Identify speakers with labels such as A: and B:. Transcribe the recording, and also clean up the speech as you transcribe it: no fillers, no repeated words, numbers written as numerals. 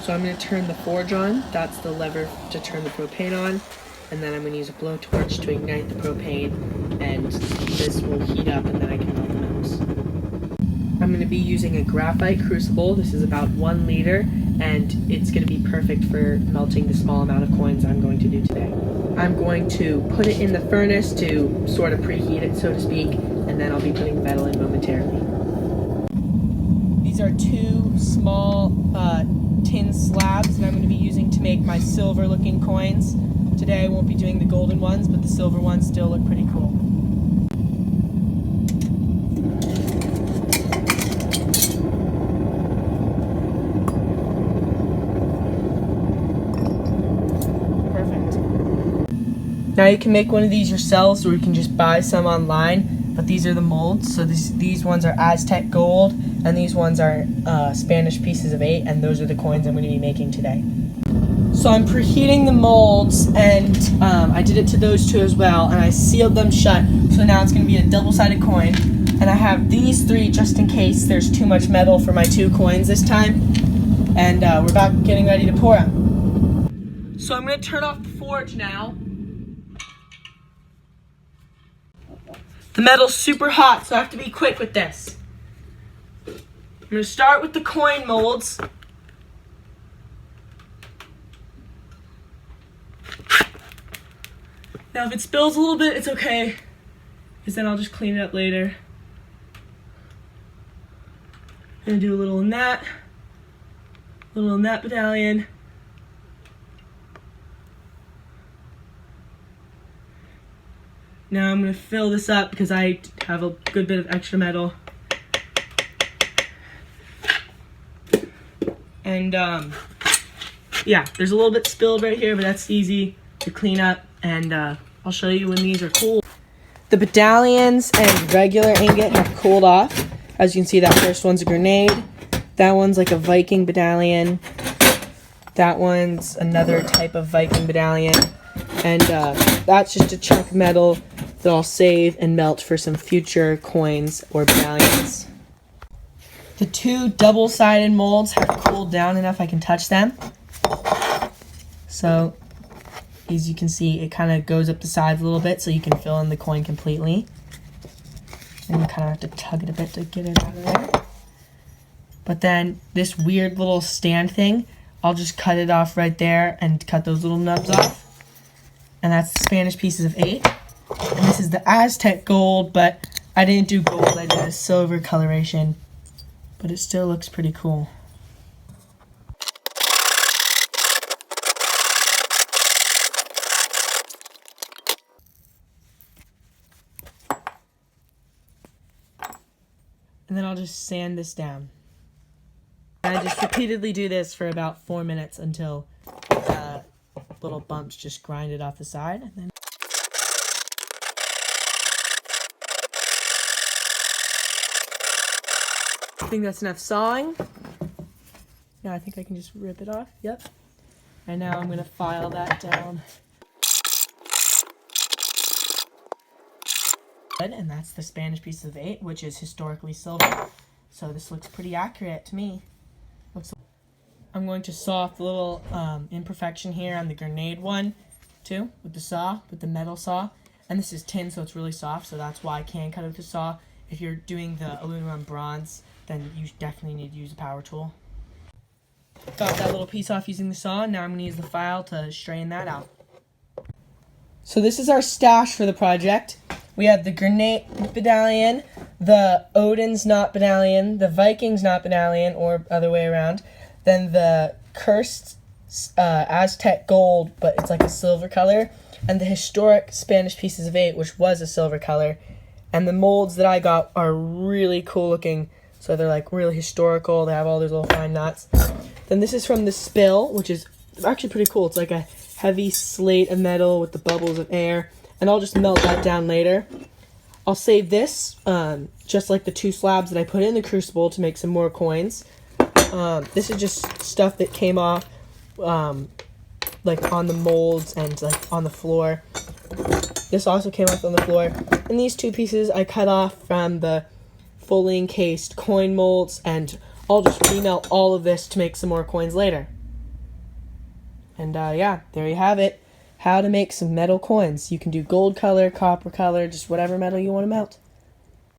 A: So I'm going to turn the forge on. That's the lever to turn the propane on. And then I'm going to use a blowtorch to ignite the propane, and this will heat up and then I can melt the metals. I'm going to be using a graphite crucible. This is about 1 liter, and it's going to be perfect for melting the small amount of coins I'm going to do today. I'm going to put it in the furnace to sort of preheat it, so to speak, and then I'll be putting the metal in momentarily. These are 2 small tin slabs that I'm going to be using to make my silver looking coins. Today I won't be doing the golden ones, but the silver ones still look pretty cool. Perfect. Now you can make one of these yourselves, or you can just buy some online, but these are the molds. So these ones are Aztec gold, and these ones are Spanish pieces of 8, and those are the coins I'm going to be making today. So I'm preheating the molds, and I did it to those 2 as well, and I sealed them shut, so now it's going to be a double-sided coin. And I have these 3 just in case there's too much metal for my 2 coins this time. And we're about getting ready to pour them. So I'm going to turn off the forge now. The metal's super hot, so I have to be quick with this. I'm going to start with the coin molds. Now if it spills a little bit, it's okay, because then I'll just clean it up later. I'm going to do a little in that medallion. Now I'm going to fill this up because I have a good bit of extra metal. And yeah, there's a little bit spilled right here, but that's easy to clean up, and I'll show you when these are cool. The medallions and regular ingot have cooled off. As you can see, that first one's a grenade. That one's like a Viking medallion. That one's another type of Viking medallion. And that's just a chunk of metal that I'll save and melt for some future coins or medallions. The 2 double-sided molds have cooled down enough I can touch them. So, as you can see, it kind of goes up the sides a little bit so you can fill in the coin completely. And you kind of have to tug it a bit to get it out of there. But then this weird little stand thing, I'll just cut it off right there and cut those little nubs off. And that's the Spanish pieces of 8. And this is the Aztec gold, but I didn't do gold, I did a silver coloration. But it still looks pretty cool. And then I'll just sand this down. And I just repeatedly do this for about 4 minutes until little bumps just grind it off the side. And then I think that's enough sawing. Yeah, I think I can just rip it off. Yep. And now I'm going to file that down. And that's the Spanish piece of 8, which is historically silver. So this looks pretty accurate to me. I'm going to saw off the little imperfection here on the grenade one, too, with the metal saw. And this is tin, so it's really soft, so that's why I can cut it with the saw. If you're doing the aluminum bronze, then you definitely need to use a power tool. Got that little piece off using the saw. Now I'm going to use the file to straighten that out. So this is our stash for the project. We have the grenade medallion, the Odin's knot medallion, the Viking's knot medallion, or other way around. Then the cursed Aztec gold, but it's like a silver color. And the historic Spanish pieces of 8, which was a silver color. And the molds that I got are really cool looking. So they're like really historical. They have all these little fine knots. Then this is from the spill, which is actually pretty cool. It's like a heavy slate of metal with the bubbles of air. And I'll just melt that down later. I'll save this, just like the 2 slabs that I put in the crucible to make some more coins. This is just stuff that came off, like on the molds and like on the floor. This also came off on the floor. And these 2 pieces I cut off from the fully encased coin molds, and I'll just remelt all of this to make some more coins later. And yeah, there you have it. How to make some metal coins. You can do gold color, copper color, just whatever metal you want to melt.